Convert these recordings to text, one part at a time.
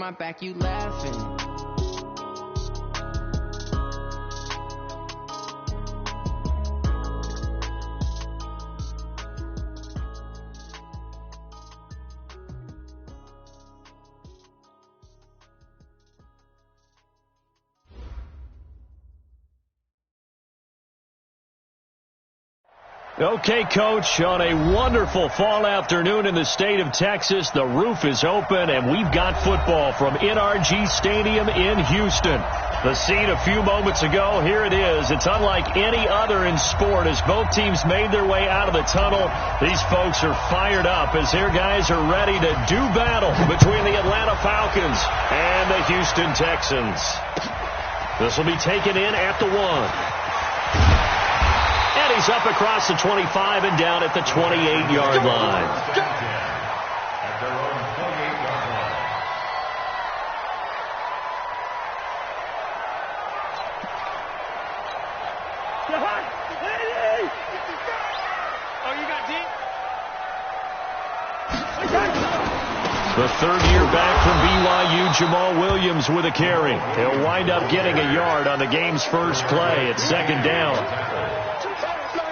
my back, you laughing. Okay, Coach, on a wonderful fall afternoon in the state of Texas, the roof is open, and we've got football from NRG Stadium in Houston. The scene a few moments ago, here it is. It's unlike any other in sport as both teams made their way out of the tunnel. These folks are fired up as their guys are ready to do battle between the Atlanta Falcons and the Houston Texans. This will be taken in at the 1. And he's up across the 25 and down at the 28-yard line. Oh, you got deep? The third-year back from BYU, Jamal Williams with a carry. He'll wind up getting a yard on the game's first play at second down.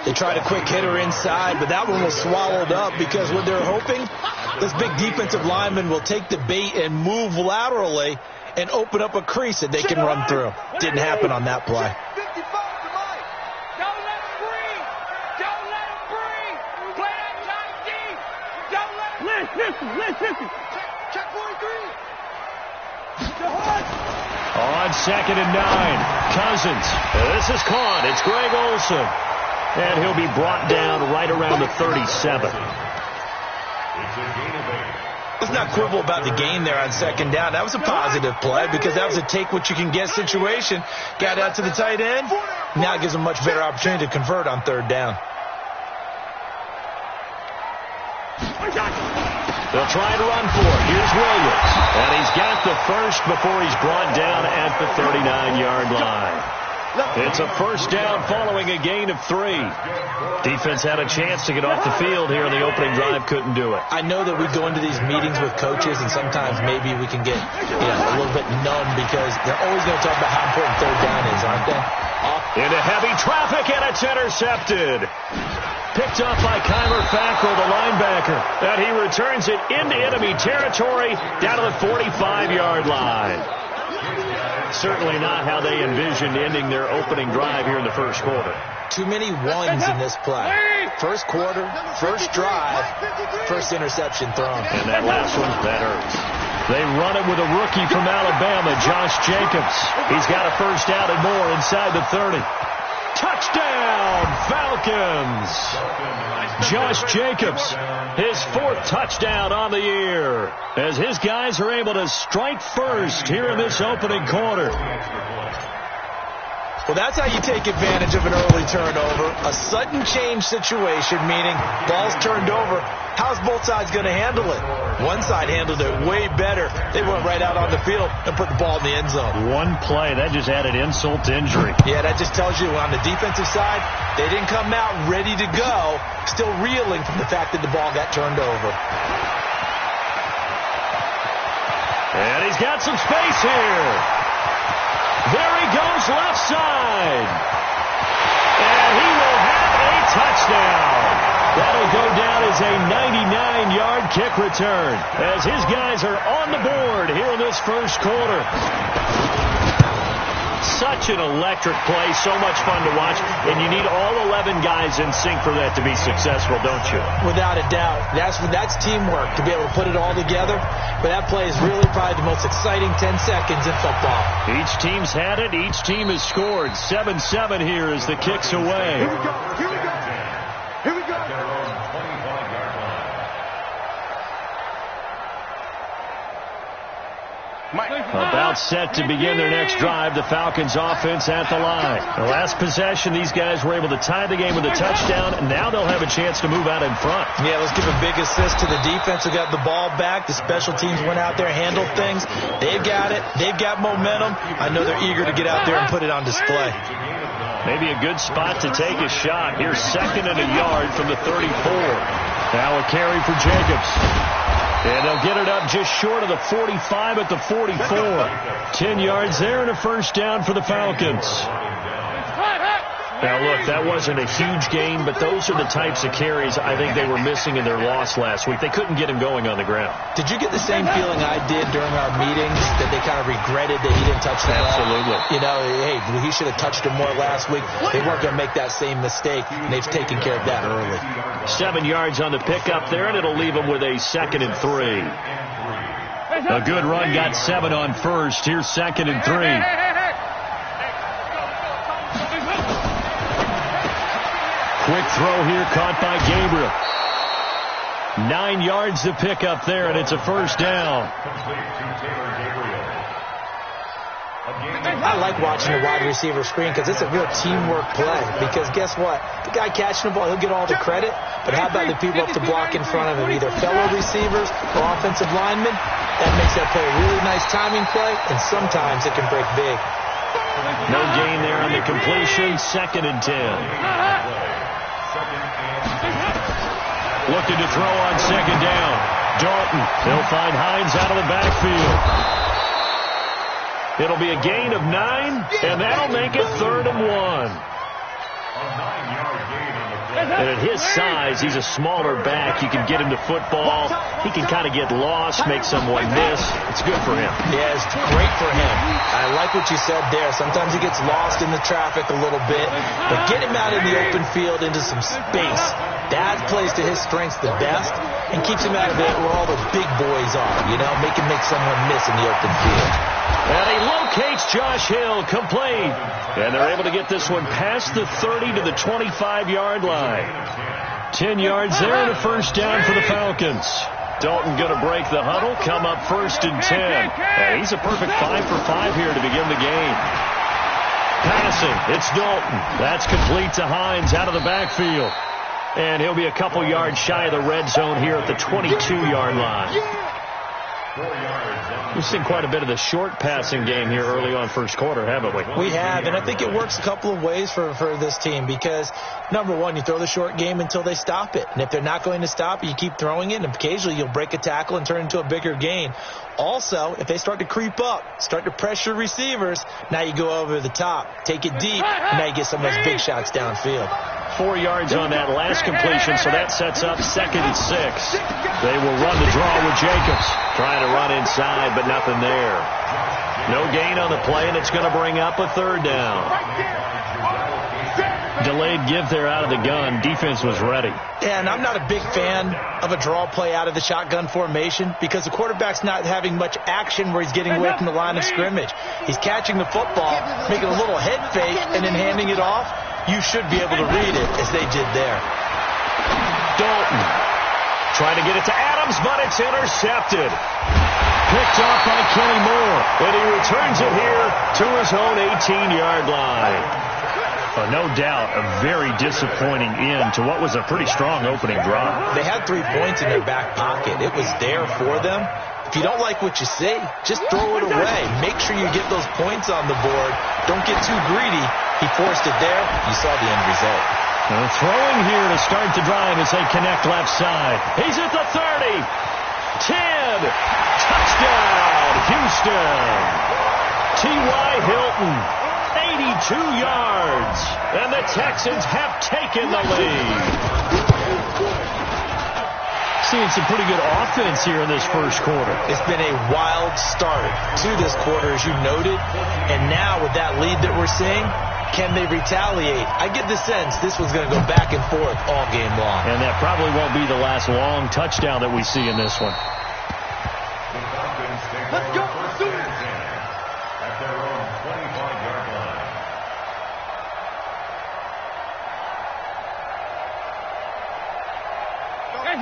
They tried a quick hitter inside, but that one was swallowed up because what they're hoping, this big defensive lineman will take the bait and move laterally and open up a crease that they can run through. Didn't happen on that play. Don't let him breathe. Don't let him breathe. Play that tight deep. Don't let him. Listen. Check 43. On 2nd and 9, Cousins. This is caught. It's Greg Olsen. And he'll be brought down right around the 37. Let's not quibble about the gain there on second down. That was a positive play because that was a take-what-you-can-get situation. Got out to the tight end. Now it gives them a much better opportunity to convert on third down. They'll try to run for it. Here's Williams. And he's got the first before he's brought down at the 39-yard line. It's a first down following a gain of 3. Defense had a chance to get off the field here in the opening drive, couldn't do it. I know that we go into these meetings with coaches, and sometimes maybe we can get a little bit numb because they're always going to talk about how important third down is, aren't they? Into heavy traffic, and it's intercepted. Picked up by Kyler Fackrell, the linebacker. And he returns it into enemy territory down to the 45-yard line. Certainly not how they envisioned ending their opening drive here in the first quarter. Too many ones in this play. First quarter, first drive, first interception thrown. And that last one, that hurts. They run it with a rookie from Alabama, Josh Jacobs. He's got a first down and more inside the 30. Touchdown, Falcons! Josh Jacobs, his 4th touchdown on the year, as his guys are able to strike first here in this opening quarter. Well, that's how you take advantage of an early turnover. A sudden change situation, meaning ball's turned over. How's both sides going to handle it? One side handled it way better. They went right out on the field and put the ball in the end zone. One play, that just added insult to injury. Yeah, that just tells you on the defensive side, they didn't come out ready to go, still reeling from the fact that the ball got turned over. And he's got some space here. There he goes left side. And he will have a touchdown. That'll go down as a 99-yard kick return as his guys are on the board here in this first quarter. Such an electric play, so much fun to watch, and you need all 11 guys in sync for that to be successful, don't you? Without a doubt. That's teamwork to be able to put it all together, but that play is really probably the most exciting 10 seconds in football. Each team's had it. Each team has scored. 7-7 here as the kick's away. Here we go. About set to begin their next drive, the Falcons offense at the line. The last possession, these guys were able to tie the game with a touchdown, and now they'll have a chance to move out in front. Yeah, let's give a big assist to the defense who got the ball back. The special teams went out there, handled things. They've got it. They've got momentum. I know they're eager to get out there and put it on display. Maybe a good spot to take a shot. Here's 2nd and a yard from the 34. Now a carry for Jacobs. And they'll get it up just short of the 45 at the 44. 10 yards there and a first down for the Falcons. Now, look, that wasn't a huge gain, but those are the types of carries I think they were missing in their loss last week. They couldn't get him going on the ground. Did you get the same feeling I did during our meetings, that they kind of regretted that he didn't touch the ball? Absolutely. You know, hey, he should have touched him more last week. They weren't going to make that same mistake, and they've taken care of that early. 7 yards on the pickup there, and it'll leave them with a 2nd and 3. A good run got 7 on first. Here's 2nd and 3. Quick throw here, caught by Gabriel. 9 yards to pick up there, and it's a first down. I like watching the wide receiver screen because it's a real teamwork play. Because guess what? The guy catching the ball, he'll get all the credit. But how about the people up to block in front of him, either fellow receivers or offensive linemen? That makes that play a really nice timing play, and sometimes it can break big. No gain there on the completion. 2nd and 10. Looking to throw on 2nd down. Dalton. He'll find Hines out of the backfield. It'll be a gain of 9, and that'll make it 3rd and 1. And at his size, he's a smaller back. You can get him to football. He can kind of get lost, make someone miss. It's good for him. Yeah, it's great for him. I like what you said there. Sometimes he gets lost in the traffic a little bit. But get him out in the open field into some space. That plays to his strengths the best and keeps him out of it where all the big boys are. You know, make someone miss in the open field. And he locates Josh Hill, complete. And they're able to get this one past the 30 to the 25-yard line. 10 yards there and a first down for the Falcons. Dalton going to break the huddle, come up 1st and 10. And he's a perfect 5 for 5 here to begin the game. Passing, it's Dalton. That's complete to Hines out of the backfield. And he'll be a couple yards shy of the red zone here at the 22-yard line. We've seen quite a bit of the short passing game here early on first quarter, haven't we? We have, and I think it works a couple of ways for this team because, number one, you throw the short game until they stop it. And if they're not going to stop it, you keep throwing it, and occasionally you'll break a tackle and turn it into a bigger gain. Also, if they start to creep up, start to pressure receivers, now you go over the top, take it deep, and now you get some of those big shots downfield. 4 yards on that last completion, so that sets up 2nd and 6. They will run the draw with Jacobs. Trying to run inside, but nothing there. No gain on the play, and it's going to bring up a 3rd down. Delayed give there out of the gun. Defense was ready. And I'm not a big fan of a draw play out of the shotgun formation because the quarterback's not having much action where he's getting away from the line of scrimmage. He's catching the football, making a little head fake, and then handing it off. You should be able to read it as they did there. Dalton trying to get it to Adams, but it's intercepted. Picked off by Kenny Moore, and he returns it here to his own 18-yard line. No doubt a very disappointing end to what was a pretty strong opening drive. They had 3 points in their back pocket. It was there for them. If you don't like what you see, just throw it away. Make sure you get those points on the board. Don't get too greedy. He forced it there. You saw the end result. Throwing here to start the drive as they connect left side. He's at the 30. 10. Touchdown, Houston. T.Y. Hilton, 82 yards. And the Texans have taken the lead. Seeing some pretty good offense here in this first quarter. It's been a wild start to this quarter, as you noted. And now with that lead that we're seeing, can they retaliate? I get the sense this was going to go back and forth all game long. And that probably won't be the last long touchdown that we see in this one. Let's go, Sooners! At their own 25-yard line.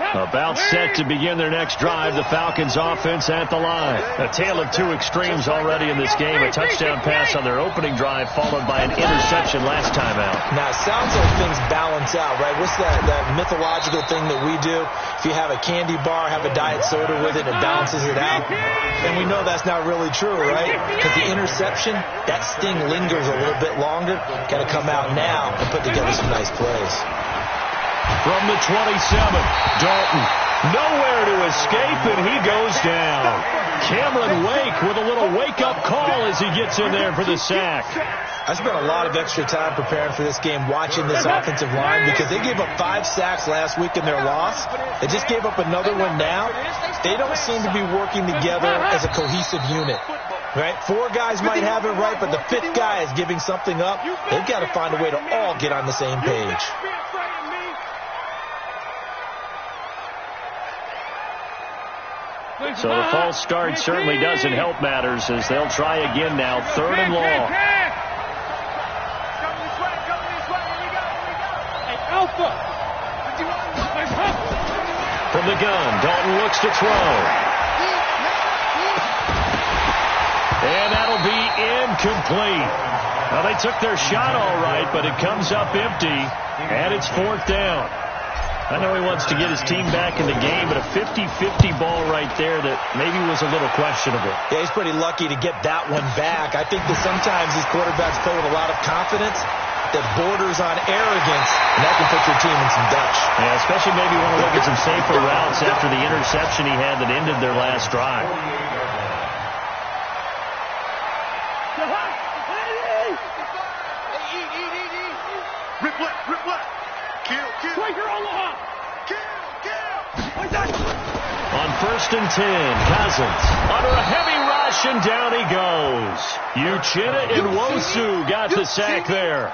About set to begin their next drive. The Falcons offense at the line. A tale of two extremes already in this game. A touchdown pass on their opening drive followed by an interception last time out. Now, it sounds like things balance out, right? What's that mythological thing that we do? If you have a candy bar, have a diet soda with it, it balances it out. And we know that's not really true, right? Because the interception, that sting lingers a little bit longer. Got to come out now and put together some nice plays. From the 27, Dalton Nowhere to escape, and he goes down. Cameron Wake with a little wake-up call as he gets in there for the sack. I spent a lot of extra time preparing for this game watching this offensive line because they gave up 5 sacks last week in their loss. They just gave up another one now. They don't seem to be working together as a cohesive unit. Right? 4 guys might have it right, but the 5th guy is giving something up. They've got to find a way to all get on the same page. So the false start certainly doesn't help matters as they'll try again now, 3rd and long. From the gun, Dalton looks to throw. And that'll be incomplete. Well, they took their shot all right, but it comes up empty, and it's 4th down. I know he wants to get his team back in the game, but a 50-50 ball right there that maybe was a little questionable. Yeah, he's pretty lucky to get that one back. I think that sometimes these quarterbacks play with a lot of confidence that borders on arrogance, and that can put your team in some Dutch. Yeah, especially maybe want to look at some safer routes after the interception he had that ended their last drive. Rip left. Kill. On 1st and 10, Cousins under a heavy rush, and down he goes. Uchenna Nwosu got the sack there.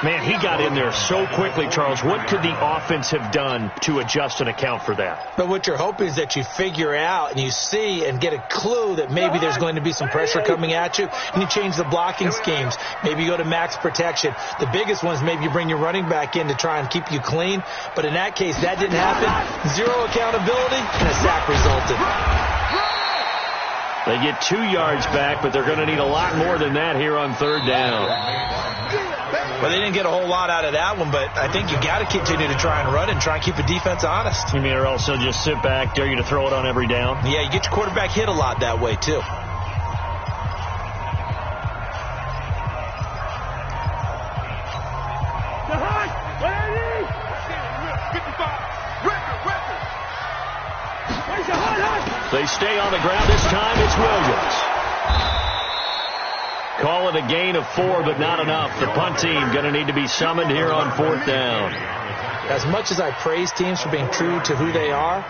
Man, he got in there so quickly, Charles. What could the offense have done to adjust and account for that? But what you're hoping is that you figure out and you see and get a clue that maybe there's going to be some pressure coming at you, and you change the blocking schemes. Maybe you go to max protection. The biggest one is maybe you bring your running back in to try and keep you clean. But in that case, that didn't happen. 0 accountability, and a sack resulted. They get 2 yards back, but they're going to need a lot more than that here on 3rd down. Well, they didn't get a whole lot out of that one, but I think you got to continue to try and run and try and keep the defense honest. You mean, or also just sit back, dare you to throw it on every down? Yeah, you get your quarterback hit a lot that way, too. They stay on the ground this time. It's Williams. Call it a gain of 4, but not enough. The punt team going to need to be summoned here on 4th down. As much as I praise teams for being true to who they are,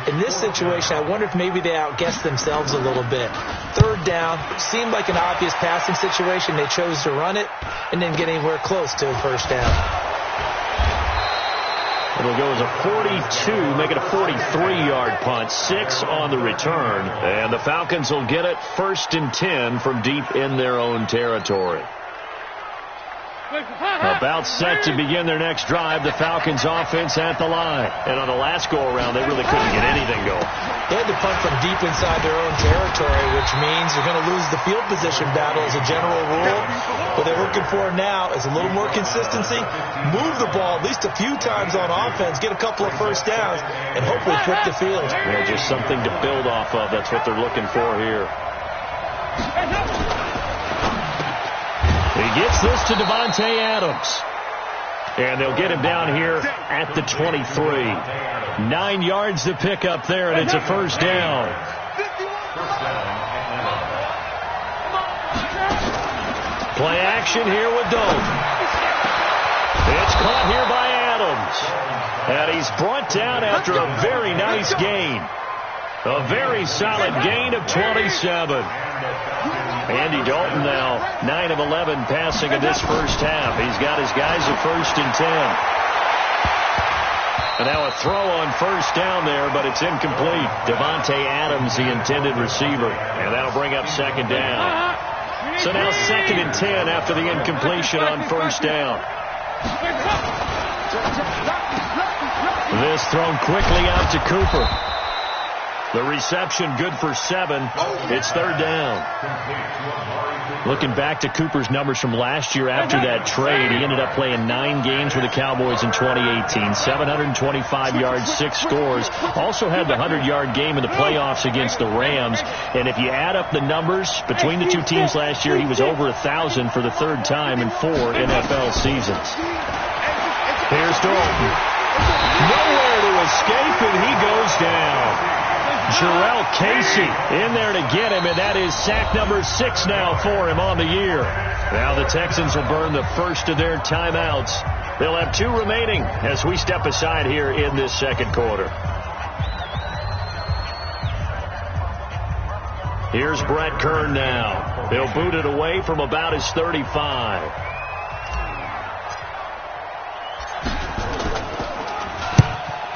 in this situation, I wonder if maybe they outguessed themselves a little bit. 3rd down, seemed like an obvious passing situation. They chose to run it and didn't get anywhere close to a 1st down. It'll go as a 42, make it a 43-yard punt, 6 on the return. And the Falcons will get it 1st and 10 from deep in their own territory. About set to begin their next drive, the Falcons offense at the line. And on the last go-around, they really couldn't get anything going. They had to punt from deep inside their own territory, which means you're going to lose the field position battle as a general rule. What they're looking for now is a little more consistency, move the ball at least a few times on offense, get a couple of 1st downs, and hopefully flip the field. Yeah, just something to build off of. That's what they're looking for here. He gets this to Davante Adams. And they'll get him down here at the 23. 9 yards to pick up there, and it's a 1st down. Play action here with Dalton. It's caught here by Adams. And he's brought down after a very nice gain. A very solid gain of 27. Andy Dalton now 9 of 11 passing in this 1st half. He's got his guys at 1st and 10. And now a throw on 1st down there, but it's incomplete. Davante Adams, the intended receiver. And that'll bring up 2nd down. So now 2nd and 10 after the incompletion on 1st down. This thrown quickly out to Cooper. The reception good for 7. It's 3rd down. Looking back to Cooper's numbers from last year after that trade, he ended up playing 9 games with the Cowboys in 2018. 725 yards, 6 scores. Also had the 100-yard game in the playoffs against the Rams. And if you add up the numbers between the 2 teams last year, he was over 1,000 for the 3rd time in 4 NFL seasons. Here's Dalton. Nowhere to escape, and he goes Jarrell Casey in there to get him, and that is sack number 6 now for him on the year. Now the Texans will burn the first of their timeouts. They'll have 2 remaining as we step aside here in this second quarter. Here's Brett Kern now. He'll boot it away from about his 35.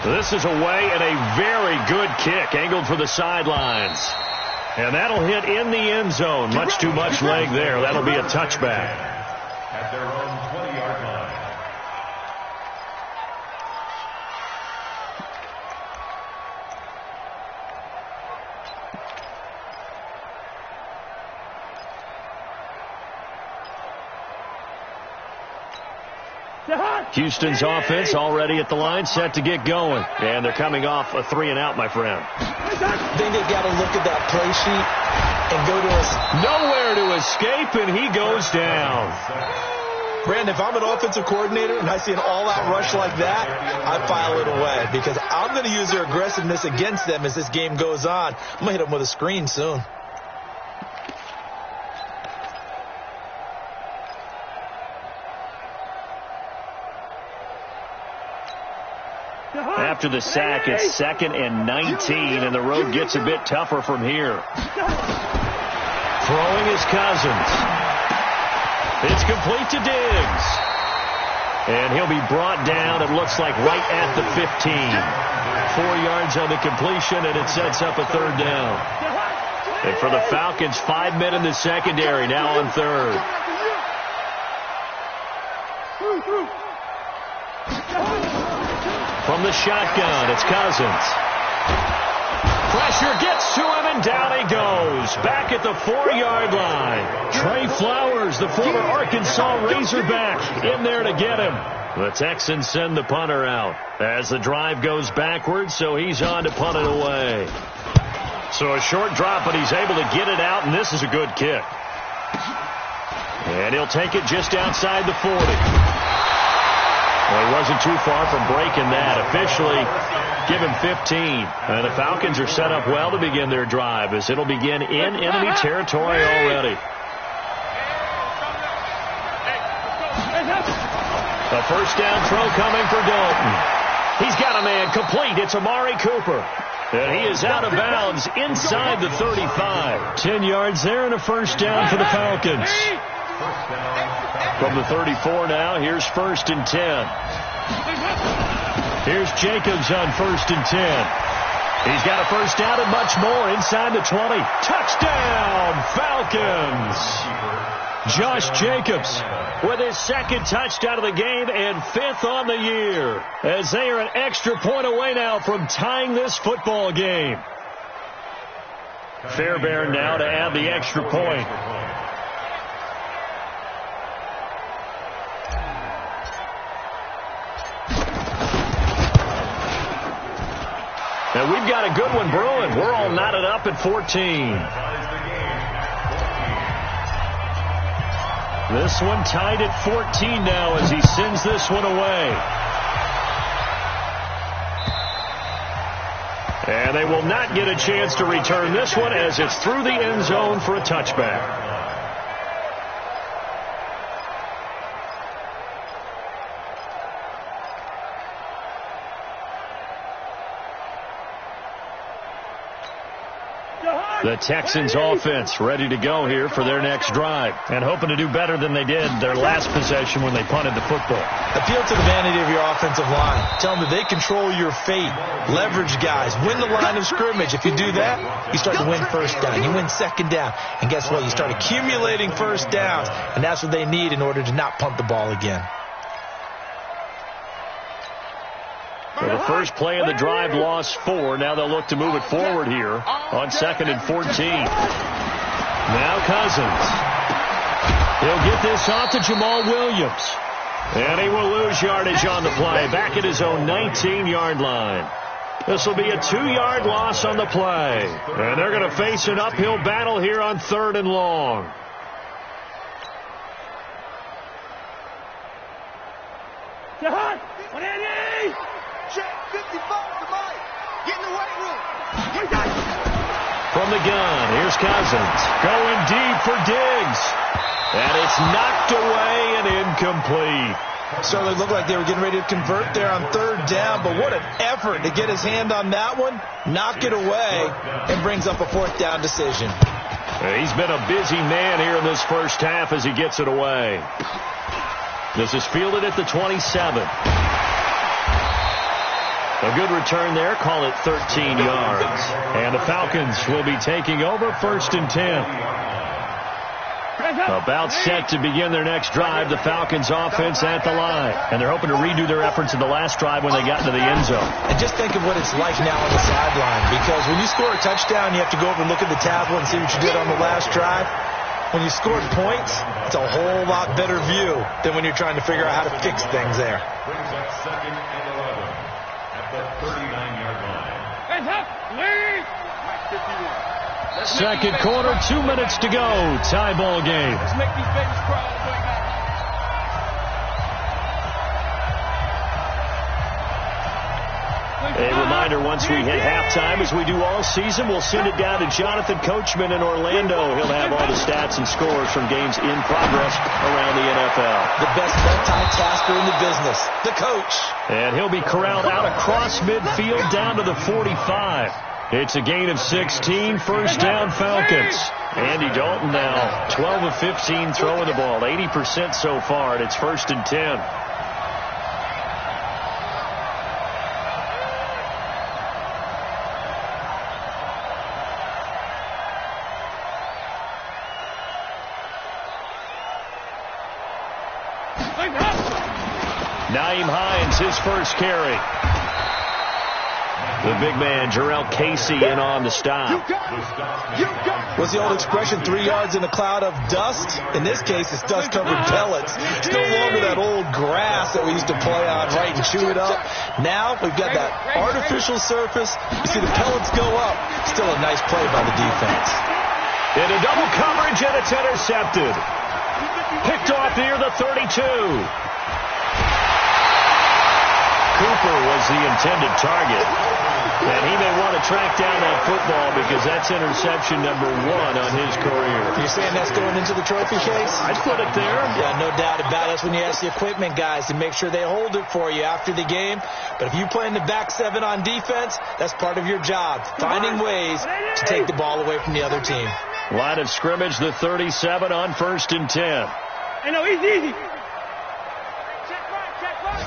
This is away and a very good kick angled for the sidelines. And that'll hit in the end zone. Much too much leg there. That'll be a touchback. At their own 20-yard line. Houston's offense already at the line, set to get going. And they're coming off a 3-and-out, my friend. I think they got to look at that play sheet and go to us. Nowhere to escape, and he goes down. Brandon, if I'm an offensive coordinator and I see an all-out rush like that, I file it away because I'm going to use their aggressiveness against them as this game goes on. I'm going to hit them with a screen soon. After the sack, it's 2nd and 19, and the road gets a bit tougher from here. Throwing is Cousins. It's complete to Diggs. And he'll be brought down, it looks like, right at the 15. 4 yards on the completion, and it sets up a 3rd down. And for the Falcons, 5 men in the secondary, now on 3rd. From the shotgun, it's Cousins. Pressure gets to him, and down he goes. Back at the 4-yard line. Trey Flowers, the former Arkansas Razorback, in there to get him. The Texans send the punter out as the drive goes backwards, so he's on to punt it away. So a short drop, but he's able to get it out, and this is a good kick. And he'll take it just outside the 40. Well, he wasn't too far from breaking that. Officially, give him 15. And the Falcons are set up well to begin their drive as it'll begin in enemy territory already. A first down throw coming for Dalton. He's got a man complete. It's Amari Cooper. And he is out of bounds inside the 35. 10 yards there and a first down for the Falcons. From the 34 now, here's 1st and 10. Here's Jacobs on 1st and 10. He's got a first down and much more inside the 20. Touchdown, Falcons! Josh Jacobs with his 2nd touchdown of the game and 5th on the year, as they are an extra point away now from tying this football game. Fairbairn now to add the extra point. And we've got a good one brewing. We're all knotted up at 14. This one tied at 14 now as he sends this one away. And they will not get a chance to return this one as it's through the end zone for a touchback. The Texans offense ready to go here for their next drive and hoping to do better than they did their last possession when they punted the football. Appeal to the vanity of your offensive line. Tell them that they control your fate. Leverage guys. Win the line of scrimmage. If you do that, you start to win first down. You win second down. And guess what? You start accumulating first downs. And that's what they need in order to not punt the ball again. So the first play of the drive lost 4. Now they'll look to move it forward here on 2nd and 14. Now Cousins. He'll get this off to Jamal Williams. And he will lose yardage on the play. Back at his own 19-yard line. This will be a 2-yard loss on the play. And they're going to face an uphill battle here on 3rd and long. Check 55 to Mike. Get in the weight room. From the gun, here's Cousins. Going deep for Diggs. And it's knocked away and incomplete. Certainly looked like they were getting ready to convert there on third down, but what an effort to get his hand on that one, knock it away, and brings up a fourth down decision. He's been a busy man here in this first half as he gets it away. This is fielded at the 27. A good return there. Call it 13 yards. And the Falcons will be taking over 1st and 10. About set to begin their next drive. The Falcons offense at the line. And they're hoping to redo their efforts in the last drive when they got into the end zone. And just think of what it's like now on the sideline. Because when you score a touchdown, you have to go over and look at the tablet and see what you did on the last drive. When you scored points, it's a whole lot better view than when you're trying to figure out how to fix things there. Brings up 2nd and 11 at the 39-yard line. Hands up, lead. Mike 51. Second quarter, 2 minutes to go. Tie ball game. Let's make these babies cry all the way back. A reminder, once we hit halftime, as we do all season, we'll send it down to Jonathan Coachman in Orlando. He'll have all the stats and scores from games in progress around the NFL. The best multitasker in the business, the coach. And he'll be corralled out across midfield down to the 45. It's a gain of 16, first down Falcons. Andy Dalton now 12 of 15 throwing the ball, 80% so far, and it's 1st and 10. Nyheim Hines, his first carry. The big man, Jarrell Casey, in on the stop. What's the old expression, 3 yards in a cloud of dust? In this case, it's dust-covered pellets. It's no longer that old grass that we used to play on, right, and chew it up. Now we've got that artificial surface. You see the pellets go up. Still a nice play by the defense. Into double coverage, and it's intercepted. Picked off near the 32. Cooper was the intended target. And he may want to track down that football because that's interception number 1 on his career. You're saying that's going into the trophy case? I'd put it there. Yeah, no doubt about it. That's when you ask the equipment guys to make sure they hold it for you after the game. But if you play in the back 7 on defense, that's part of your job, finding ways to take the ball away from the other team. Line of scrimmage, the 37 on 1st and 10. Hey, no, easy. Check right.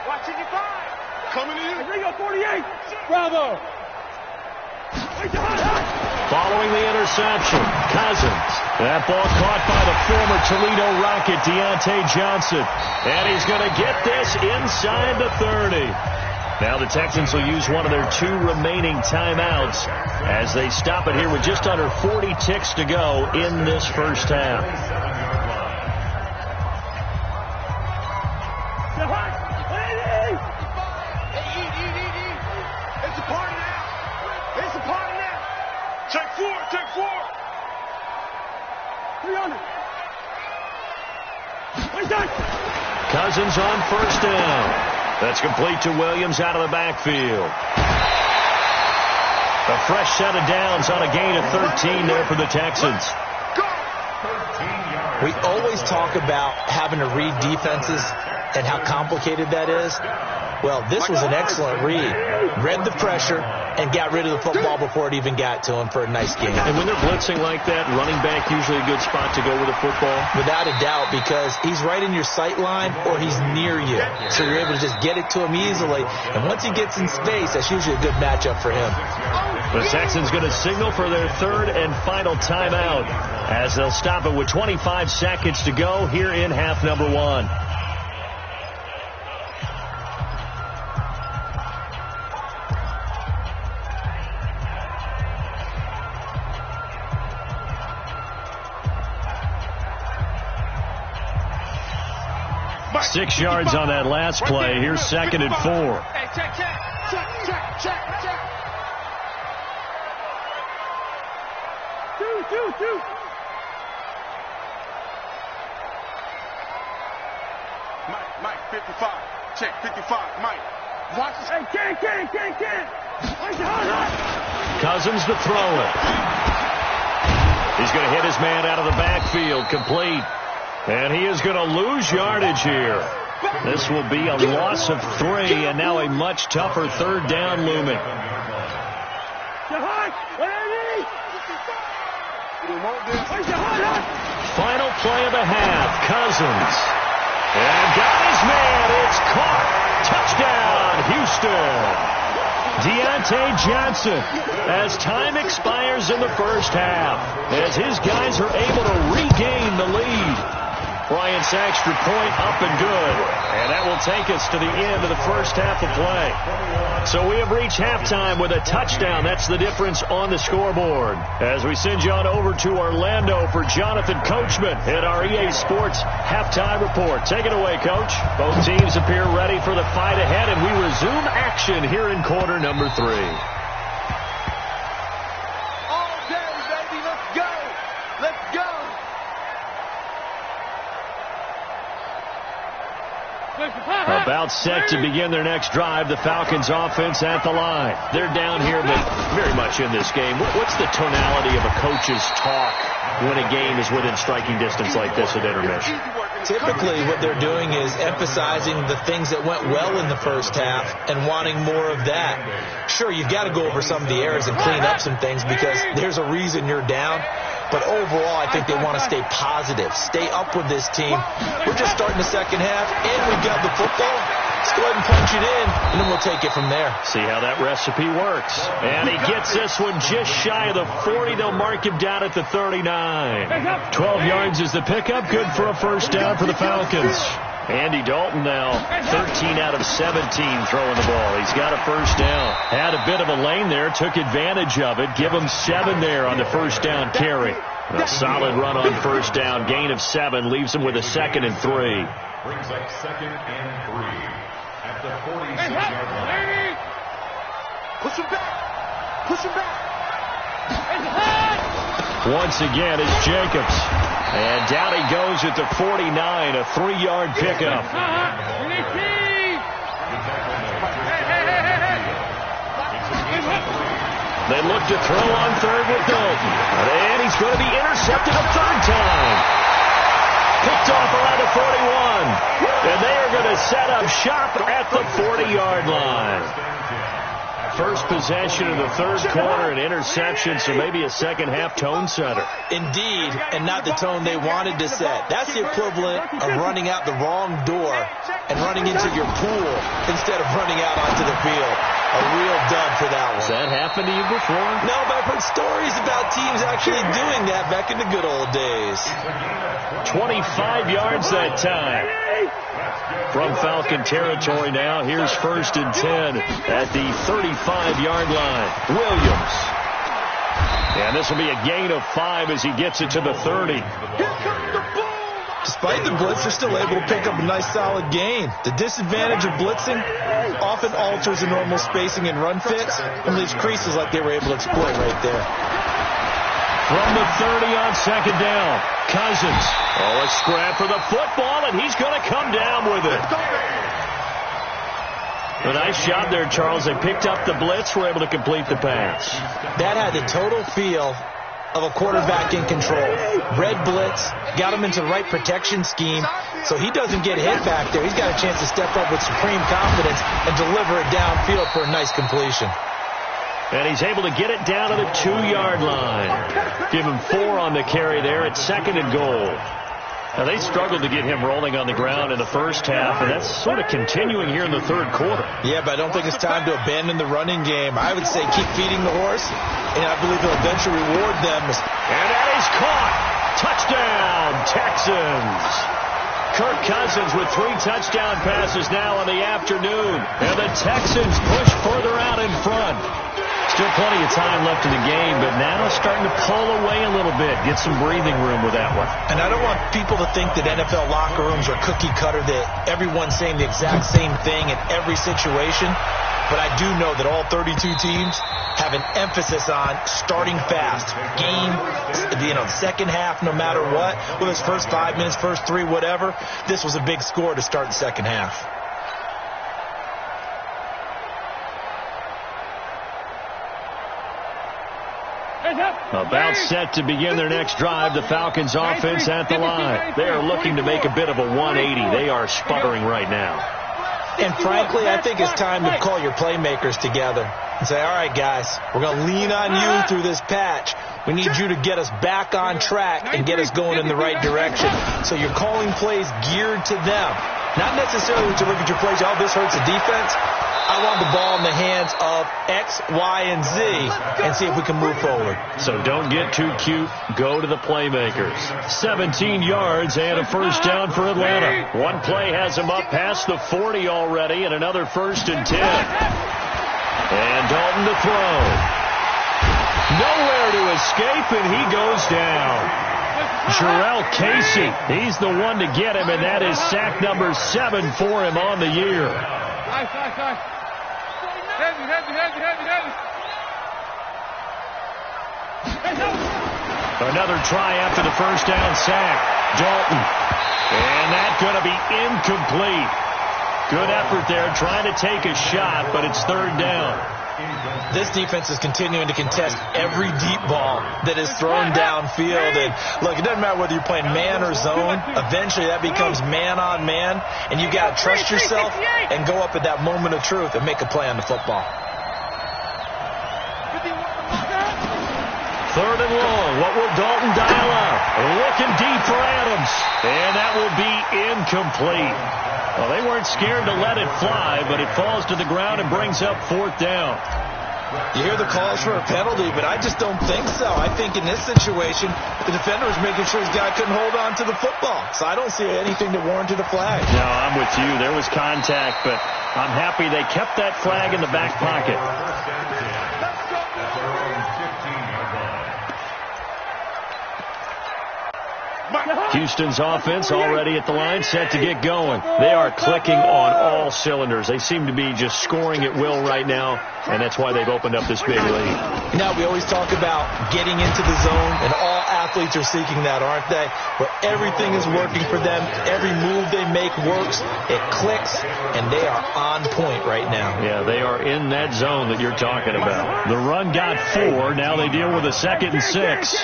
Watch it, you find. Coming in. Ringo 48. Bravo. Following the interception, Cousins. That ball caught by the former Toledo Rocket, Deontay Johnson. And he's going to get this inside the 30. Now the Texans will use one of their 2 remaining timeouts as they stop it here with just under 40 ticks to go in this first half. Take four. 300. Cousins on first down. That's complete to Williams out of the backfield. A fresh set of downs on a gain of 13 there for the Texans. We always talk about having to read defenses and how complicated that is. Well, this was an excellent read. Read the pressure and got rid of the football before it even got to him for a nice game. And when they're blitzing like that, running back usually a good spot to go with the football? Without a doubt, because he's right in your sight line or he's near you. So you're able to just get it to him easily. And once he gets in space, that's usually a good matchup for him. The Texans going to signal for their 3rd and final timeout as they'll stop it with 25 seconds to go here in half number 1. Mike, 6 yards on that last play. Here's 2nd and 4. Hey, check. Two. Mike, 55. Check, 55. Mike, watch this. Hey, can't. Cousins to throw it. He's going to hit his man out of the backfield, complete. And he is going to lose yardage here. This will be a loss of 3, and now a much tougher third down looming. Final play of the half. Cousins. And got his man. It's caught. Touchdown, Houston. Deontay Johnson, as time expires in the first half, as his guys are able to regain the lead. Bryant's extra point up and good. And that will take us to the end of the first half of play. So we have reached halftime with a touchdown. That's the difference on the scoreboard. As we send you on over to Orlando for Jonathan Coachman at our EA Sports halftime report. Take it away, Coach. Both teams appear ready for the fight ahead, and we resume action here in quarter number 3. All day, baby. Let's go. Let's go. About set to begin their next drive, the Falcons offense at the line. They're down here, but very much in this game. What's the tonality of a coach's talk when a game is within striking distance like this at intermission? Typically, what they're doing is emphasizing the things that went well in the first half and wanting more of that. Sure, you've got to go over some of the errors and clean up some things because there's a reason you're down. But overall, I think they want to stay positive, stay up with this team. We're just starting the second half, and we've got the football. Let's go ahead and punch it in, and then we'll take it from there. See how that recipe works. And he gets this one just shy of the 40. They'll mark him down at the 39. 12 yards is the pickup. Good for a first down for the Falcons. Andy Dalton now 13 out of 17 throwing the ball. He's got a first down. Had a bit of a lane there, took advantage of it. Give him 7 there on the first down carry. A solid run on first down. Gain of 7 leaves him with a 2nd and 3. Brings up 2nd and 3 at the 46-yard line. Push him back. Push him back. Once again is Jacobs. And down he goes at the 49, a 3-yard pickup. They look to throw on third with Dalton. And he's going to be intercepted a 3rd time. Picked off around the 41. And they are going to set up shop at the 40-yard line. First possession of the 3rd quarter, an interception, so maybe a second-half tone setter. Indeed, and not the tone they wanted to set. That's the equivalent of running out the wrong door and running into your pool instead of running out onto the field. A real dud for that one. Has that happened to you before? No, but I've heard stories about teams actually doing that back in the good old days. 25 yards that time. From Falcon territory now, here's 1st and 10 at the 35-yard line. Williams. And this will be a gain of 5 as he gets it to the 30. Despite the blitz, they're still able to pick up a nice solid gain. The disadvantage of blitzing often alters the normal spacing and run fits and leaves creases like they were able to exploit right there. From the 30 on 2nd down, Cousins. Oh, a scrap for the football, and he's going to come down with it. A nice job there, Charles. They picked up the blitz, were able to complete the pass. That had the total feel of a quarterback in control. Red blitz, got him into the right protection scheme, so he doesn't get hit back there. He's got a chance to step up with supreme confidence and deliver it downfield for a nice completion. And he's able to get it down to the 2-yard line. Give him 4 on the carry there at 2nd and goal. Now, they struggled to get him rolling on the ground in the first half, and that's sort of continuing here in the 3rd quarter. Yeah, but I don't think it's time to abandon the running game. I would say keep feeding the horse, and I believe he'll eventually reward them. And that is caught. Touchdown, Texans. Kirk Cousins with 3 touchdown passes now in the afternoon. And the Texans push further out in front. Still plenty of time left in the game, but now starting to pull away a little bit. Get some breathing room with that one. And I don't want people to think that NFL locker rooms are cookie cutter, that everyone's saying the exact same thing in every situation. But I do know that all 32 teams have an emphasis on starting fast. Game, second half, no matter what. Whether it's first 5 minutes, first 3, whatever. This was a big score to start the second half. About set to begin their next drive, the Falcons offense at the line. They are looking to make a bit of a 180. They are sputtering right now. And frankly, I think it's time to call your playmakers together and say, all right, guys, we're going to lean on you through this patch. We need you to get us back on track and get us going in the right direction. So you're calling plays geared to them. Not necessarily to look at your plays, oh, this hurts the defense. I want the ball in the hands of X, Y, and Z and see if we can move forward. So don't get too cute. Go to the playmakers. 17 yards and a first down for Atlanta. One play has them up past the 40 already, and another 1st and 10. And Dalton to throw. Nowhere to escape, and he goes down. Jarrell Casey, he's the one to get him, and that is sack number 7 for him on the year. Another try after the first down sack. Dalton. And that's going to be incomplete. Good effort there trying to take a shot, but it's 3rd down. This defense is continuing to contest every deep ball that is thrown downfield. And look, it doesn't matter whether you're playing man or zone. Eventually that becomes man on man, and you got to trust yourself and go up at that moment of truth and make a play on the football. 3rd and long. What will Dalton dial up? Looking deep for Adams. And that will be incomplete. Well, they weren't scared to let it fly, but it falls to the ground and brings up 4th down. You hear the calls for a penalty, but I just don't think so. I think in this situation, the defender was making sure his guy couldn't hold on to the football. So I don't see anything that warranted a flag. No, I'm with you. There was contact, but I'm happy they kept that flag in the back pocket. Houston's offense already at the line, set to get going. They are clicking on all cylinders. They seem to be just scoring at will right now, and that's why they've opened up this big lead. Now, we always talk about getting into the zone, and all athletes are seeking that, aren't they? Where everything is working for them. Every move they make works. It clicks, and they are on point right now. Yeah, they are in that zone that you're talking about. The run got 4. Now they deal with a 2nd and 6.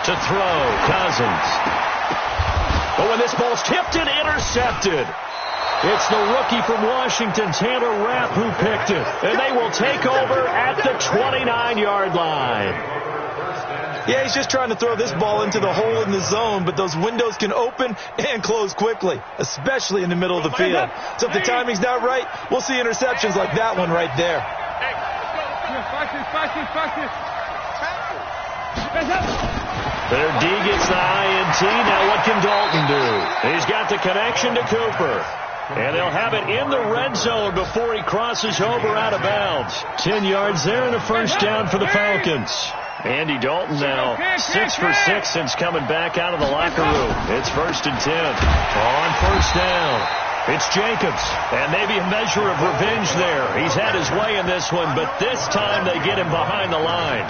To throw, Cousins. But when this ball's tipped and intercepted, it's the rookie from Washington, Tanner Rapp, who picked it. And they will take over at the 29-yard line. Yeah, he's just trying to throw this ball into the hole in the zone, but those windows can open and close quickly, especially in the middle of the field. So if the timing's not right, we'll see interceptions like that one right there. Their D gets the INT. Now what can Dalton do? He's got the connection to Cooper. And they'll have it in the red zone before he crosses over out of bounds. 10 yards there and a first down for the Falcons. Andy Dalton now 6 for 6 since coming back out of the locker room. It's 1st and 10. On first down, it's Jacobs. And maybe a measure of revenge there. He's had his way in this one, but this time they get him behind the line.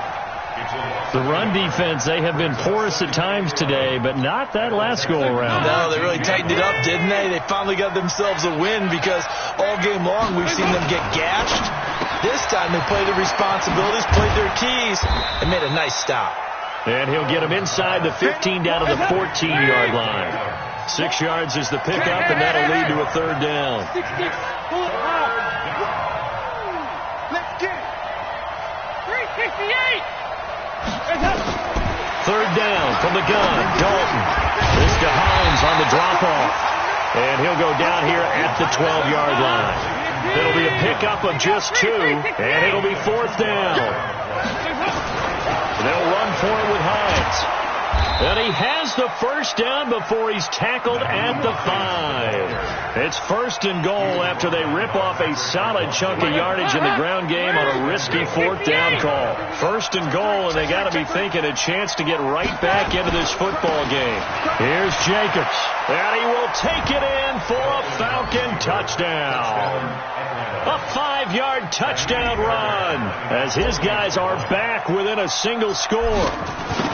The run defense, they have been porous at times today, but not that last go-around. No, they really tightened it up, didn't they? They finally got themselves a win because all game long we've seen them get gashed. This time they played their responsibilities, played their keys, and made a nice stop. And he'll get them inside the 15 down to the 14-yard line. 6 yards is the pickup, and that'll lead to a 3rd down. Let's get it. 368. 3rd down from the gun. Dalton. This to Hines on the drop-off. And he'll go down here at the 12-yard line. It'll be a pickup of just 2, and it'll be 4th down. They'll run for it with Hines. And he has the first down before he's tackled at the 5. It's 1st and goal after they rip off a solid chunk of yardage in the ground game on a risky 4th down call. 1st and goal, and they got to be thinking a chance to get right back into this football game. Here's Jacobs, and he will take it in for a Falcon touchdown. A 5-yard touchdown run as his guys are back within a single score.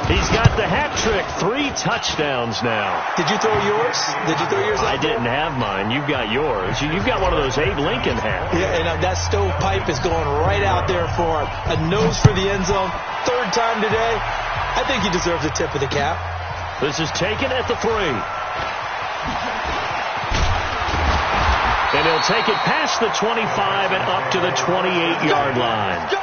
He's got the hat trick. 3 touchdowns now. Did you throw yours? I didn't have mine. You've got yours. You've got one of those Abe Lincoln hats. Yeah, and that stovepipe is going right out there for him. A nose for the end zone. 3rd time today. I think he deserves a tip of the cap. This is taken at the 3. And he'll take it past the 25 and up to the 28-yard line.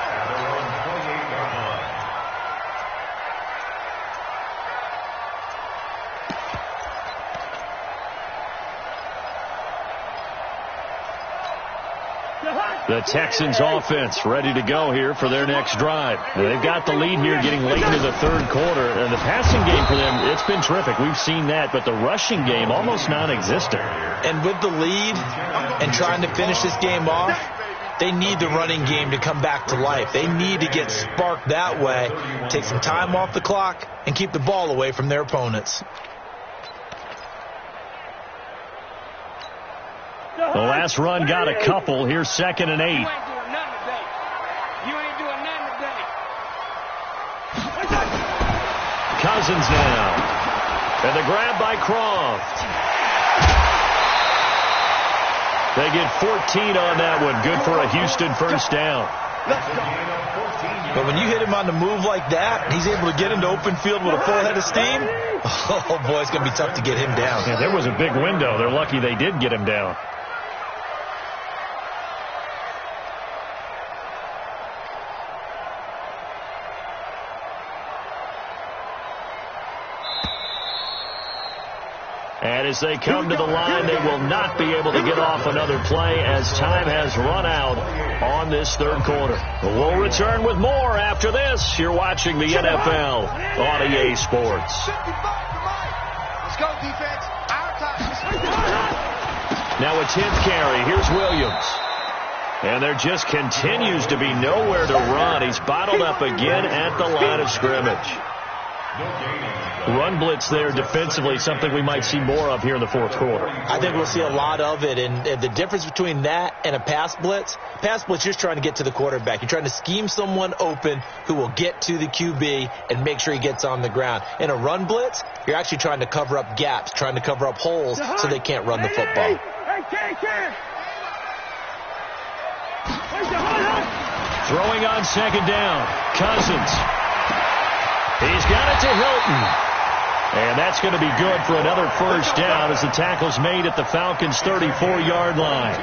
The Texans offense ready to go here for their next drive. They've got the lead here getting late into the 3rd quarter. And the passing game for them, it's been terrific. We've seen that. But the rushing game, almost non-existent. And with the lead and trying to finish this game off, they need the running game to come back to life. They need to get sparked that way, take some time off the clock, and keep the ball away from their opponents. The last run got a couple. Here's 2nd and 8. You ain't doing nothing today. You ain't doing nothing today. Cousins now. And the grab by Croft. They get 14 on that one. Good for a Houston first down. But when you hit him on the move like that, he's able to get into open field with a full head of steam. Oh, boy, it's going to be tough to get him down. Yeah, there was a big window. They're lucky they did get him down. And as they come to the line, they will not be able to get off another play as time has run out on this 3rd quarter. We'll return with more after this. You're watching the NFL on EA Sports. Let's go, defense. Our time. Now a 10th carry. Here's Williams. And there just continues to be nowhere to run. He's bottled up again at the line of scrimmage. Run blitz there defensively, something we might see more of here in the 4th quarter. I think we'll see a lot of it, and the difference between that and a pass blitz, you're just trying to get to the quarterback. You're trying to scheme someone open who will get to the QB and make sure he gets on the ground. In a run blitz, you're actually trying to cover up gaps, trying to cover up holes so they can't run the football. Throwing on 2nd down, Cousins. He's got it to Hilton. And that's going to be good for another first down as the tackle's made at the Falcons' 34-yard line.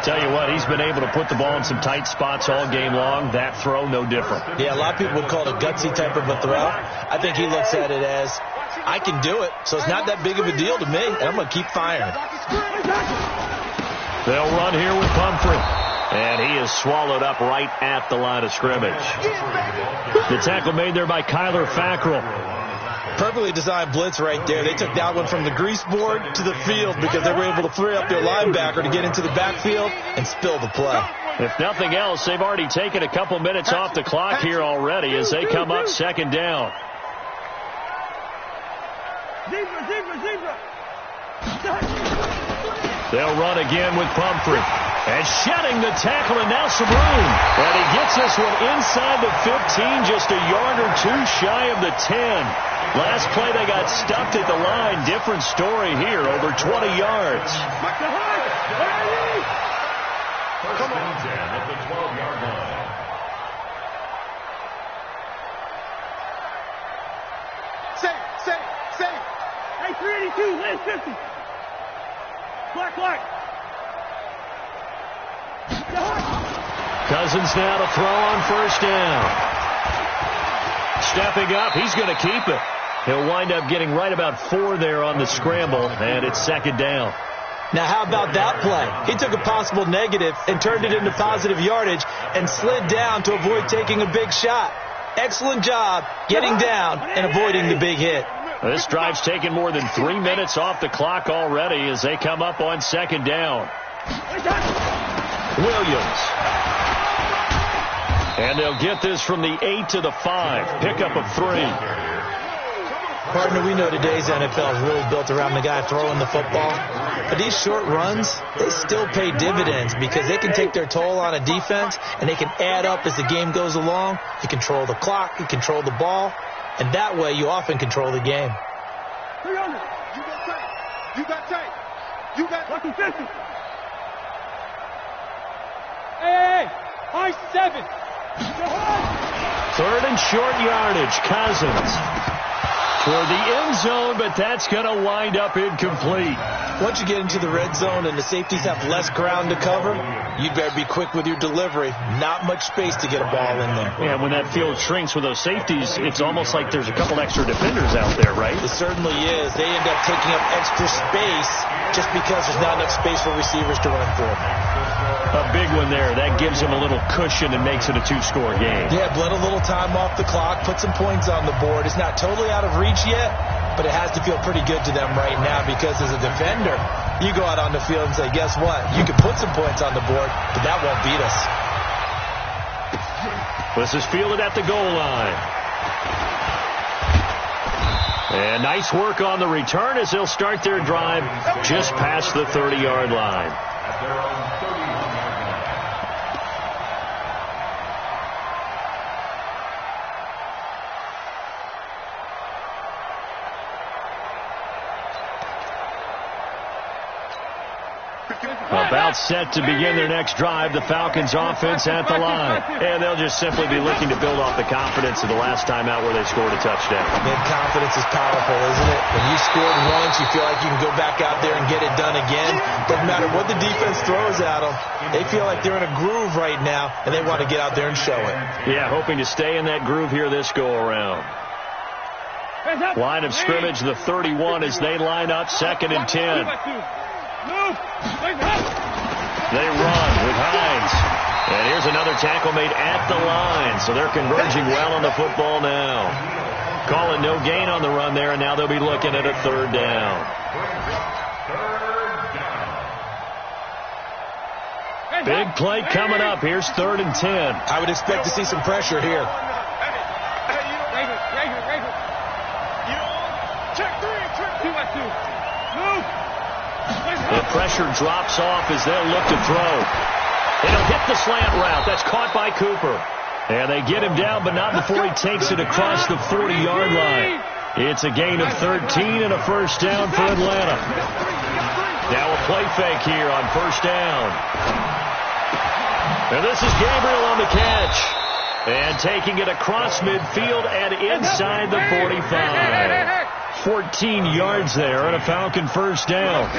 Tell you what, he's been able to put the ball in some tight spots all game long. That throw, no different. Yeah, a lot of people would call it a gutsy type of a throw. I think he looks at it as, I can do it, so it's not that big of a deal to me, and I'm going to keep firing. They'll run here with Pumphrey. And he is swallowed up right at the line of scrimmage. The tackle made there by Kyler Fackrell. Perfectly designed blitz right there. They took that one from the grease board to the field because they were able to free up their linebacker to get into the backfield and spill the play. If nothing else, they've already taken a couple minutes off the clock here already as they come up 2nd down. Zebra. They'll run again with Pumphrey. And shedding the tackle, and now some room. And he gets this one inside the 15, just a yard or two shy of the 10. Last play, they got stuffed at the line. Different story here, over 20 yards. Come on, Jam at the 12-yard line. Save. Hey, 382, last 50. Clark. Cousins now to throw on first down. Stepping up, he's going to keep it. He'll wind up getting right about 4 there on the scramble, and it's 2nd down. Now, how about that play? He took a possible negative and turned it into positive yardage and slid down to avoid taking a big shot. Excellent job getting down and avoiding the big hit. This drive's taken more than 3 minutes off the clock already as they come up on 2nd down. Williams. And they'll get this from the 8 to the 5. Pickup of 3. Partner, we know today's NFL is really built around the guy throwing the football. But these short runs, they still pay dividends because they can take their toll on a defense and they can add up as the game goes along. You control the clock, you control the ball, and that way you often control the game. 300. You got tank. You got tank. You got 150. Hey, high 7. Third and short yardage. Cousins toward the end zone, but that's going to wind up incomplete. Once you get into the red zone and the safeties have less ground to cover, you'd better be quick with your delivery. Not much space to get a ball in there. Yeah, when that field shrinks with those safeties, it's almost like there's a couple extra defenders out there, right? It certainly is. They end up taking up extra space just because there's not enough space for receivers to run through. A big one there. That gives them a little cushion and makes it a two-score game. Yeah, bled a little time off the clock, put some points on the board. It's not totally out of reach yet, but it has to feel pretty good to them right now because as a defender, you go out on the field and say, guess what? You can put some points on the board, but that won't beat us. This is fielded at the goal line. And nice work on the return as they'll start their drive just past the 30-yard line. At their own 31-yard line. About set to begin their next drive, the Falcons offense at the line. And they'll just simply be looking to build off the confidence of the last time out where they scored a touchdown. Man, confidence is powerful, isn't it? When you scored once, you feel like you can go back out there and get it done again. Doesn't matter what the defense throws at them. They feel like they're in a groove right now, and they want to get out there and show it. Yeah, hoping to stay in that groove here this go-around. Line of scrimmage, the 31 as they line up, 2nd and 10. They run with Hines. And here's another tackle made at the line. So they're converging well on the football now. Calling no gain on the run there, and now they'll be looking at a 3rd down. Big play coming up. Here's 3rd and 10. I would expect to see some pressure here. The pressure drops off as they'll look to throw. It'll hit the slant route. That's caught by Cooper. And they get him down, but not before he takes it across the 40-yard line. It's a gain of 13 and a 1st down for Atlanta. Now a play fake here on 1st down. And this is Gabriel on the catch. And taking it across midfield and inside the 45. 14 yards there and a Falcon 1st down.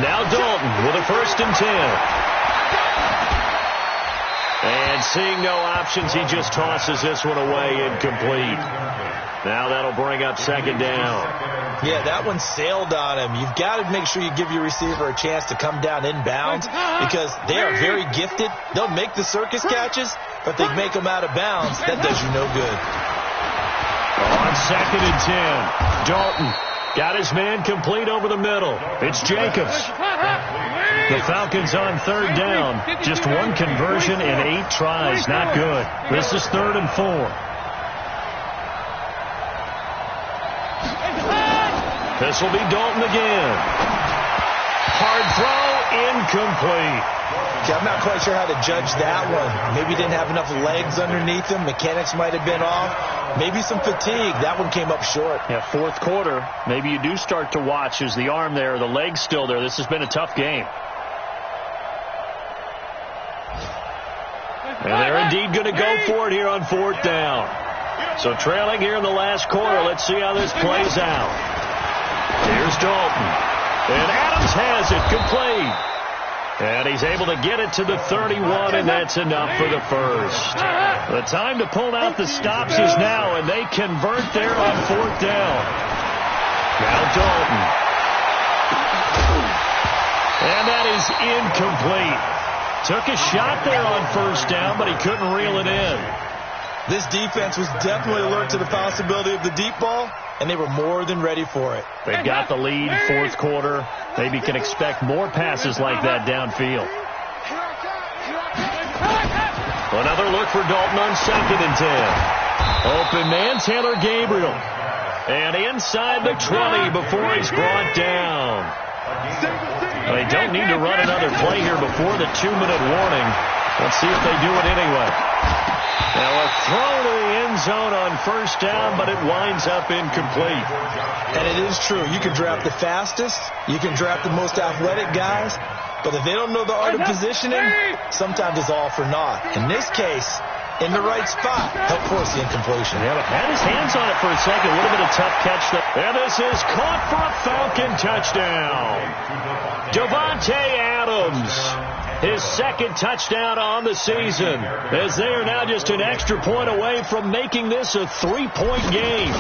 Now Dalton with a 1st and 10. And seeing no options, he just tosses this one away, incomplete. Now that'll bring up 2nd down. Yeah, that one sailed on him. You've got to make sure you give your receiver a chance to come down inbounds because they are very gifted. They'll make the circus catches, but they make them out of bounds. That does you no good. On 2nd and 10, Dalton got his man complete over the middle. It's Jacobs. The Falcons on 3rd down. Just one conversion in 8 tries. Not good. This is 3rd and 4. This will be Dalton again. Hard throw, incomplete. Yeah, I'm not quite sure how to judge that one. Maybe he didn't have enough legs underneath him. Mechanics might have been off. Maybe some fatigue. That one came up short. Yeah, 4th quarter. Maybe you do start to watch as the arm there, the leg's still there. This has been a tough game. And they're indeed going to go for it here on 4th down. So trailing here in the last quarter. Let's see how this plays out. Here's Dalton. And Adams has it complete. And he's able to get it to the 31, and that's enough for the 1st. The time to pull out the stops is now, and they convert there on 4th down. Now Dalton. And that is incomplete. Took a shot there on 1st down, but he couldn't reel it in. This defense was definitely alert to the possibility of the deep ball, and they were more than ready for it. They've got the lead, 4th quarter. Maybe can expect more passes like that downfield. Another look look for Dalton on 2nd and 10. Open man, Taylor Gabriel. And inside the 20 before he's brought down. They don't need to run another play here before the 2-minute warning. Let's see if they do it anyway. Now a throw to the end zone on 1st down, but it winds up incomplete. And it is true. You can draft the fastest. You can draft the most athletic guys. But if they don't know the art of positioning, sometimes it's all for naught. In this case, in the right spot, help force the incompletion. Yeah, but had his hands on it for a second. A little bit of tough catch there. And this is caught for a Falcon touchdown. Davante Adams, his 2nd touchdown on the season, as they are now just an extra point away from making this a 3-point game.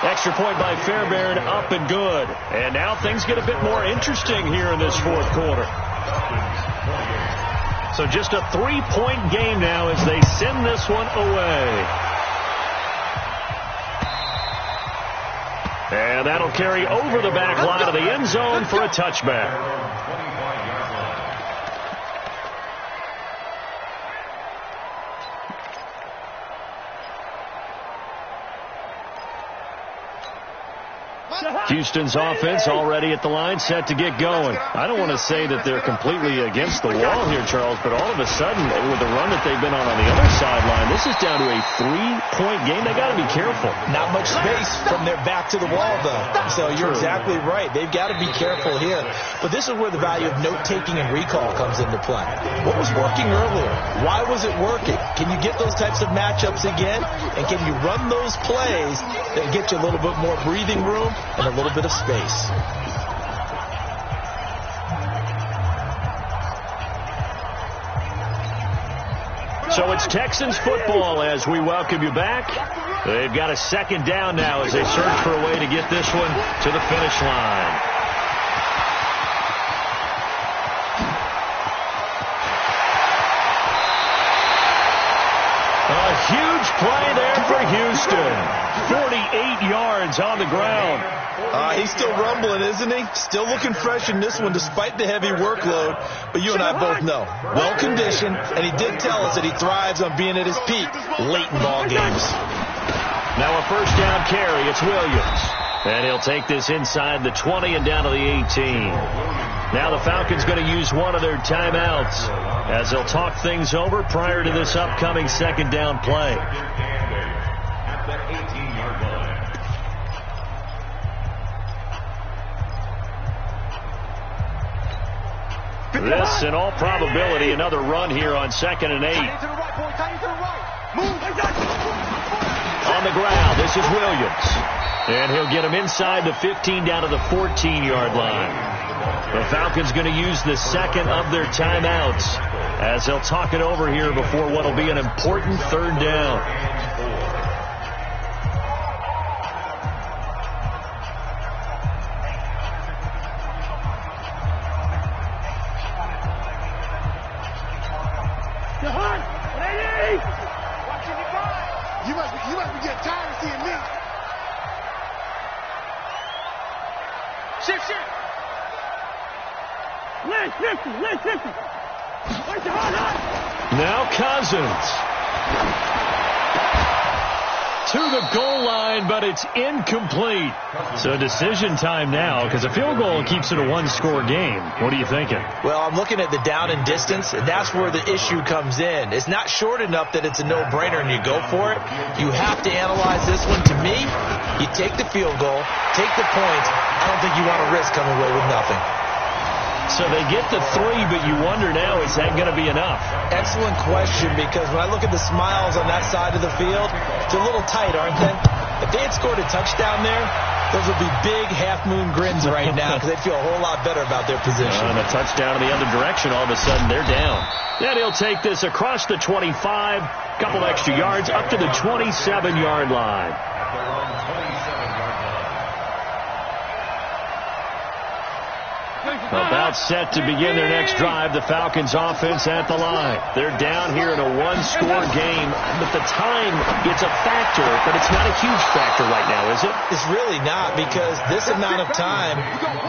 Extra point by Fairbairn, up and good. And now things get a bit more interesting here in this 4th quarter. So just a 3-point game now as they send this one away. And that'll carry over the back line of the end zone for a touchback. Houston's offense already at the line, set to get going. I don't want to say that they're completely against the wall here, Charles, but all of a sudden, with the run that they've been on the other sideline, this is down to a 3-point game. They got to be careful. Not much space from their back to the wall, though. So you're exactly right. They've got to be careful here. But this is where the value of note-taking and recall comes into play. What was working earlier? Why was it working? Can you get those types of matchups again? And can you run those plays that get you a little bit more breathing room and a little bit of space? So it's Texans football as we welcome you back. They've got a 2nd down now as they search for a way to get this one to the finish line. A huge play there for Houston. 48 yards on the ground. He's still rumbling, isn't he? Still looking fresh in this one despite the heavy workload. But you and I both know, well-conditioned, and he did tell us that he thrives on being at his peak late in ball games. Now a 1st down carry. It's Williams. And he'll take this inside the 20 and down to the 18. Now the Falcons going to use one of their timeouts as they'll talk things over prior to this upcoming 2nd down play. At the 18-yard line. This, in all probability, another run here on 2nd and 8. On the ground, this is Williams. And he'll get him inside the 15 down to the 14-yard line. The Falcons going to use the 2nd of their timeouts as they'll talk it over here before what will be an important 3rd down. You must be getting tired of seeing me. Shift. Let's 50. Now Cousins. To the goal line, but it's incomplete. So decision time now, because a field goal keeps it a 1-score game. What are you thinking? Well, I'm looking at the down and distance, and that's where the issue comes in. It's not short enough that it's a no-brainer and you go for it. You have to analyze this one. To me, you take the field goal, take the points. I don't think you want to risk coming away with nothing. So they get the 3, but you wonder now, is that going to be enough? Excellent question, because when I look at the smiles on that side of the field, it's a little tight, aren't they? If they had scored a touchdown there, those would be big half-moon grins right now because they'd feel a whole lot better about their position. And a touchdown in the other direction, all of a sudden they're down. Then he'll take this across the 25, couple extra yards, up to the 27-yard line. About set to begin their next drive, the Falcons offense at the line. They're down here in a one-score game, but the time, it's a factor, but it's not a huge factor right now, is it? It's really not, because this amount of time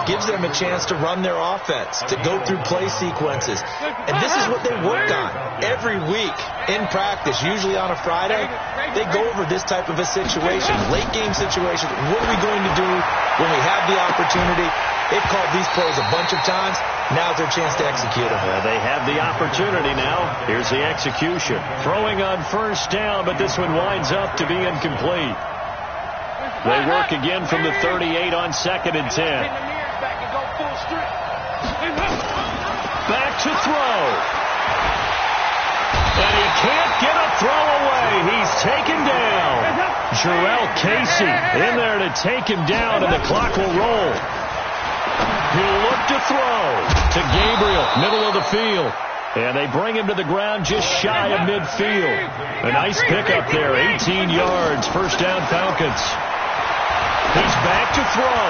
gives them a chance to run their offense, to go through play sequences. And this is what they work on every week in practice, usually on a Friday. They go over this type of a situation, late game situation. What are we going to do when we have the opportunity? They've called these plays a bunch of times. Now's their chance to execute them. They have the opportunity now. Here's the execution. Throwing on first down, but this one winds up to be incomplete. They work again from the 38 on 2nd and 10. Back to throw. And he can't get a throw away. He's taken down. Jarrell Casey in there to take him down, and the clock will roll. He'll look to throw to Gabriel, middle of the field. And they bring him to the ground just shy of midfield. A nice pickup there, 18 yards, first down Falcons. He's back to throw.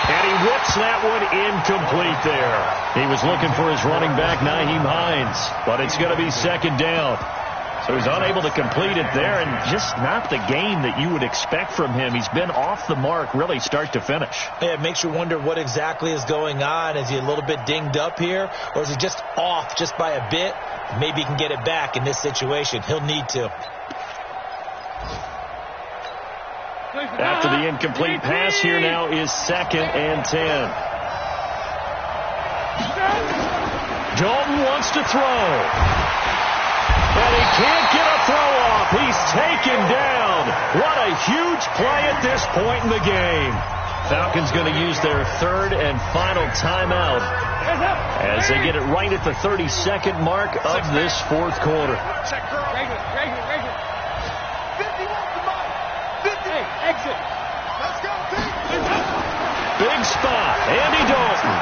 And he whips that one incomplete there. He was looking for his running back, Nyheim Hines. But it's going to be 2nd down. So he's unable to complete it there, and just not the game that you would expect from him. He's been off the mark, really, start to finish. Yeah, it makes you wonder what exactly is going on. Is he a little bit dinged up here, or is he just off just by a bit? Maybe he can get it back in this situation. He'll need to. After the incomplete pass, here now is 2nd and 10. Dalton wants to throw. And he can't get a throw off. He's taken down. What a huge play at this point in the game. Falcons going to use their 3rd and final timeout as they get it right at the 32nd mark of this 4th quarter. Big spot. Andy Dalton.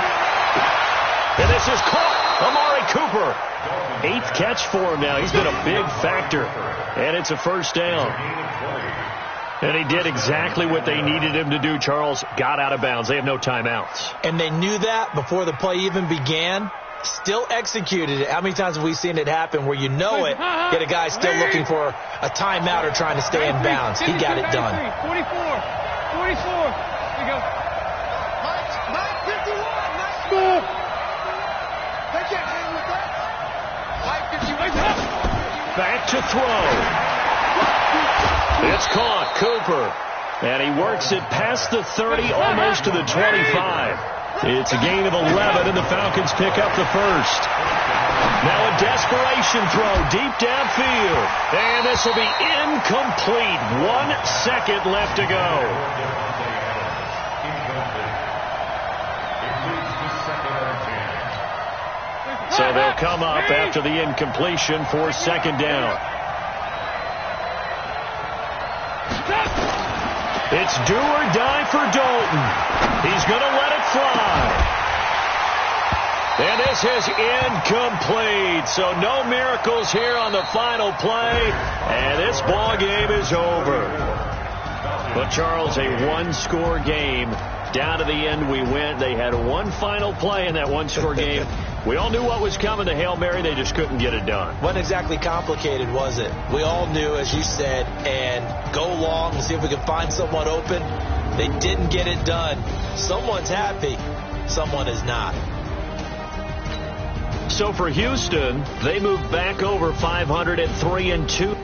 And this is caught. Amari Cooper. 8th catch for him now. He's been a big factor. And it's a first down. And he did exactly what they needed him to do, Charles. Got out of bounds. They have no timeouts. And they knew that before the play even began. Still executed it. How many times have we seen it happen where you know it, yet a guy still looking for a timeout or trying to stay in bounds? He got it done. 44. Here we go. Back to throw. It's caught. Cooper. And he works it past the 30, almost to the 25. It's a gain of 11, and the Falcons pick up the first. Now a desperation throw deep downfield. And this will be incomplete. 1 second left to go. So they'll come up after the incompletion for 2nd down. It's do or die for Dalton. He's going to let it fly. And this is incomplete. So no miracles here on the final play. And this ball game is over. But Charles, a one-score game. Down to the end we went. They had one final play in that one-score game. We all knew what was coming. The Hail Mary, they just couldn't get it done. Wasn't exactly complicated, was it? We all knew, as you said, and go long and see if we can find someone open. They didn't get it done. Someone's happy. Someone is not. So for Houston, they moved back over 500 at 3-2.